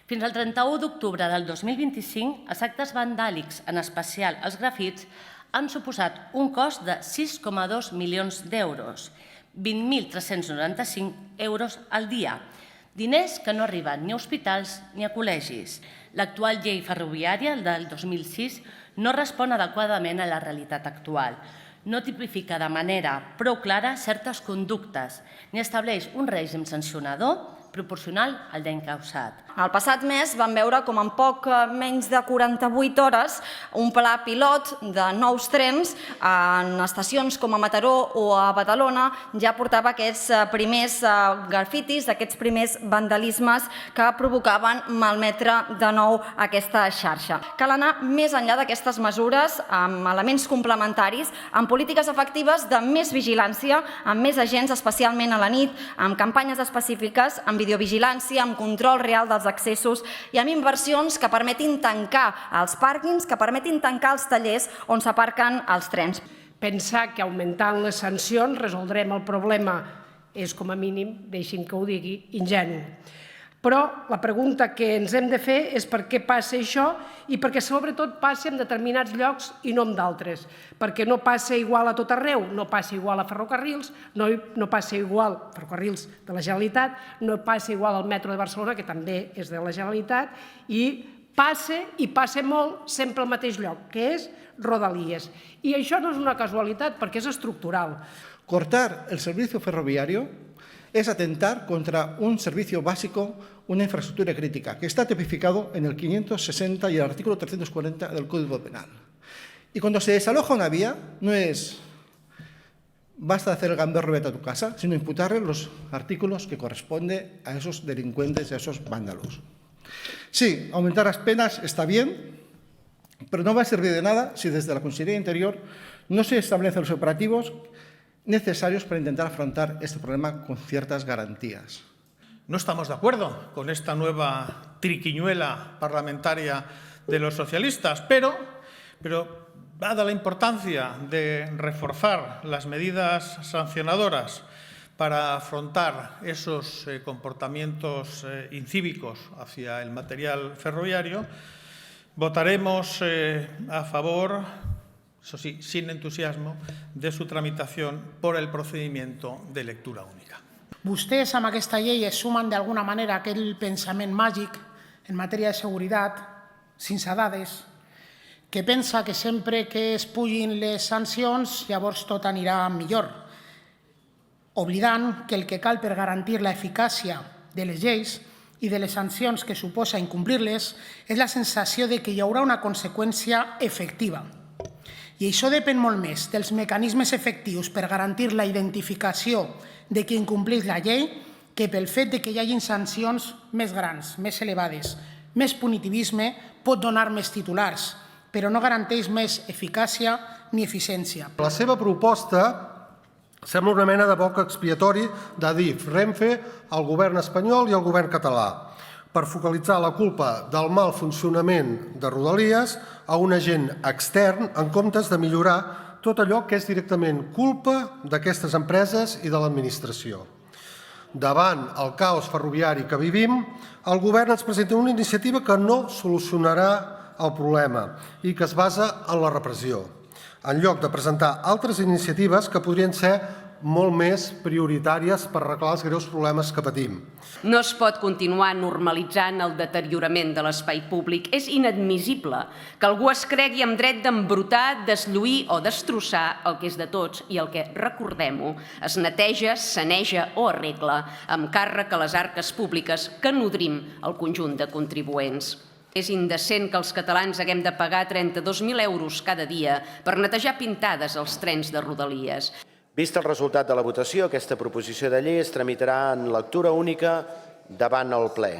Fins al 31 d'octubre del 2025, els actes vandàlics, en especial els grafits, han suposat un cost de 6,2 milions d'euros, 20.395 euros al dia, diners que no arriben ni a hospitals ni a col·legis. L'actual llei ferroviària, el del 2006, no respon adequadament a la realitat actual. No tipifica de manera prou clara certes conductes ni estableix un règim sancionador proporcional al dany causat. El passat mes vam veure com en poc menys de 48 hores un pla pilot de nous trens en estacions com a Mataró o a Badalona ja portava aquests primers grafitis, aquests primers vandalismes que provocaven malmetre de nou aquesta xarxa. Cal anar més enllà d'aquestes mesures amb elements complementaris, amb polítiques efectives de més vigilància, amb més agents, especialment a la nit, amb campanyes específiques, amb videovigilància, amb control real dels accessos i amb inversions que permetin tancar els pàrquings, que permetin tancar els tallers on s'aparquen els trens. Pensar que augmentant les sancions resoldrem el problema és, com a mínim, deixin que ho digui, ingenu. Però la pregunta que ens hem de fer és per què passa això i perquè sobretot passa en determinats llocs i no en d'altres. Perquè no passa igual a tot arreu, no passa igual a ferrocarrils, no passa igual a ferrocarrils de la Generalitat, no passa igual al metro de Barcelona, que també és de la Generalitat, i passa molt sempre al mateix lloc, que és Rodalies. I això no és una casualitat perquè és estructural. Cortar el servicio ferroviario es atentar contra un servicio básico, una infraestructura crítica, que está tipificado en el 560 y el artículo 340 del Código Penal. Y cuando se desaloja una vía, no es basta hacer el gamberro, vete a tu casa, sino imputarle los artículos que corresponden a esos delincuentes, a esos vándalos. Sí, aumentar las penas está bien, pero no va a servir de nada si desde la Consejería de Interior no se establecen los operativos necesarios para intentar afrontar este problema con ciertas garantías. No estamos de acuerdo con esta nueva triquiñuela parlamentaria de los socialistas, pero dada la importancia de reforzar las medidas sancionadoras para afrontar esos comportamientos incívicos hacia el material ferroviario, votaremos a favor, eso sí, sin entusiasmo, de su tramitación por el procedimiento de lectura única. Vostès amb aquesta llei es sumen d'alguna manera a aquell pensament màgic en matèria de seguretat, sense dades, que pensa que sempre que es pugin les sancions llavors tot anirà millor, oblidant que el que cal per garantir l'eficàcia de les lleis i de les sancions que suposa incomplir-les és la sensació de que hi haurà una conseqüència efectiva. I això depèn molt més dels mecanismes efectius per garantir la identificació de qui incompleix la llei que pel fet de que hi hagin sancions més grans, més elevades. Més punitivisme pot donar més titulars, però no garanteix més eficàcia ni eficiència. La seva proposta sembla una mena de boc expiatori d'Adif, Renfe, el govern espanyol i el govern català, per focalitzar la culpa del mal funcionament de Rodalies a un agent extern en comptes de millorar tot allò que és directament culpa d'aquestes empreses i de l'administració. Davant el caos ferroviari que vivim, el govern ens presenta una iniciativa que no solucionarà el problema i que es basa en la repressió, en lloc de presentar altres iniciatives que podrien ser molt més prioritàries per arreglar els greus problemes que patim. No es pot continuar normalitzant el deteriorament de l'espai públic. És inadmissible que algú es cregui amb dret d'embrutar, deslluir o destrossar el que és de tots i el que, recordem-ho, es neteja, saneja o arregla amb càrrec a les arques públiques que nodrim el conjunt de contribuents. És indecent que els catalans haguem de pagar 32.000 euros cada dia per netejar pintades als trens de Rodalies. Vist el resultat de la votació, aquesta proposició de llei es tramitarà en lectura única davant el ple.